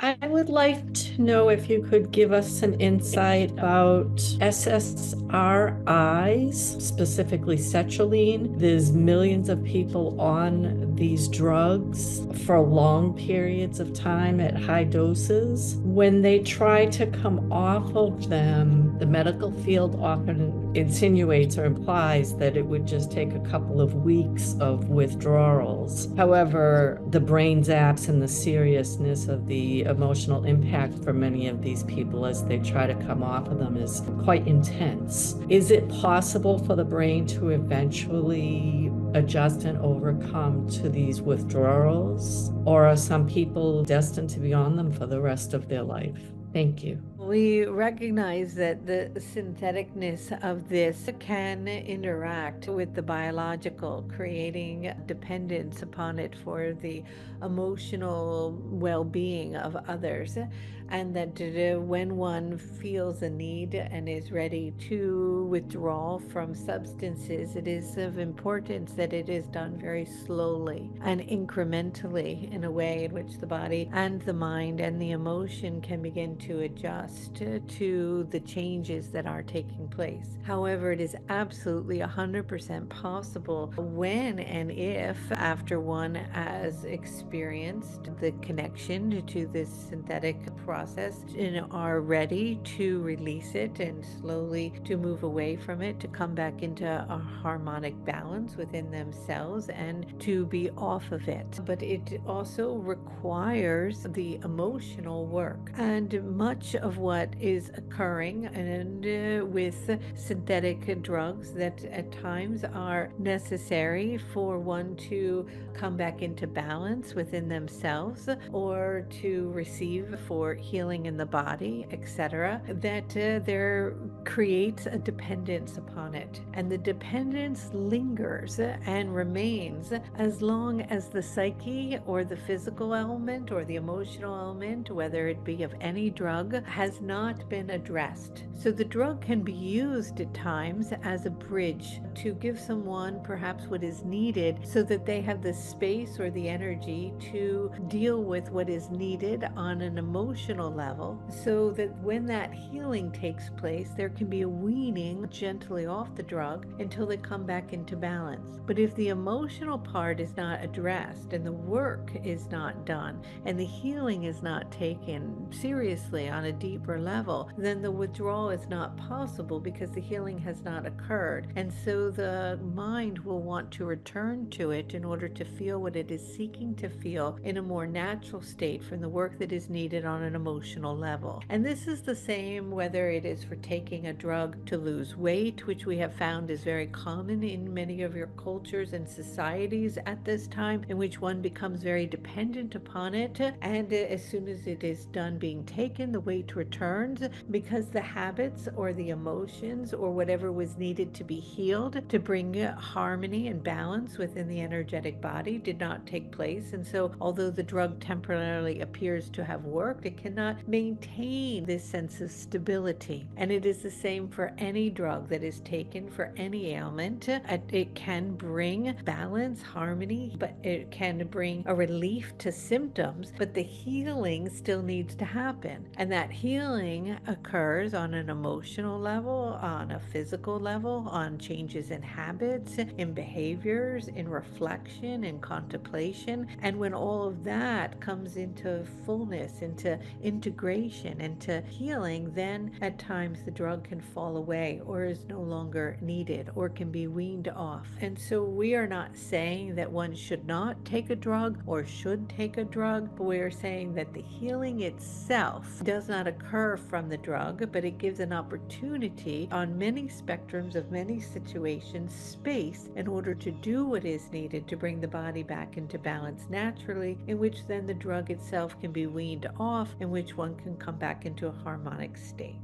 I would like to know if you could give us some insight about SSRIs, specifically sertraline. There's millions of people on these drugs for long periods of time at high doses. When they try to come off of them, the medical field often insinuates or implies that it would just take a couple of weeks of withdrawals. However, the brain zaps and the seriousness of the emotional impact for many of these people as they try to come off of them is quite intense. Is it possible for the brain to eventually adjust and overcome to these withdrawals? Or are some people destined to be on them for the rest of their life? Thank you. We recognize that the syntheticness of this can interact with the biological, creating dependence upon it for the emotional well being of others. And that when one feels a need and is ready to withdraw from substances, it is of importance that it is done very slowly and incrementally, in a way in which the body and the mind and the emotion can begin to adjust to the changes that are taking place. However, it is absolutely 100% possible when and if, after one has experienced the connection to this synthetic process and are ready to release it and slowly to move away from it, to come back into a harmonic balance within themselves and to be off of it. But it also requires the emotional work. And much of what is occurring and with synthetic drugs that at times are necessary for one to come back into balance within themselves or to receive for healing in the body, etc., that there creates a dependence upon it. And the dependence lingers and remains as long as the psyche or the physical element or the emotional element, whether it be of any drug, has not been addressed. So the drug can be used at times as a bridge to give someone perhaps what is needed so that they have the space or the energy to deal with what is needed on an emotional level, so that when that healing takes place, there can be a weaning gently off the drug until they come back into balance. But if the emotional part is not addressed and the work is not done and the healing is not taken seriously on a deeper level, then the withdrawal is not possible because the healing has not occurred. And so the mind will want to return to it in order to feel what it is seeking to feel in a more natural state from the work that is needed on an emotional level. And this is the same whether it is for taking a drug to lose weight, which we have found is very common in many of your cultures and societies at this time, in which one becomes very dependent upon it. And as soon as it is done being taken, the weight returns because the habits or the emotions or whatever was needed to be healed to bring harmony and balance within the energetic body did not take place. And so although the drug temporarily appears to have worked, it cannot maintain this sense of stability. And it is the same for any drug that is taken for any ailment. It can bring balance, harmony, but it can bring a relief to symptoms, but the healing still needs to happen. And that healing occurs on an emotional level, on a physical level, on changes in habits, in behaviors, in reflection, in contemplation. And when all of that comes into fullness, into integration, into healing, then at times the drug can fall away or is no longer needed or can be weaned off. And so we are not saying that one should not take a drug or should take a drug, but we are saying that the healing itself does not occur from the drug, but it gives an opportunity on many spectrums of many situations, space, in order to do what is needed to bring the body back into balance naturally, in which then the drug itself can be weaned off, in which one can come back into a harmonic state.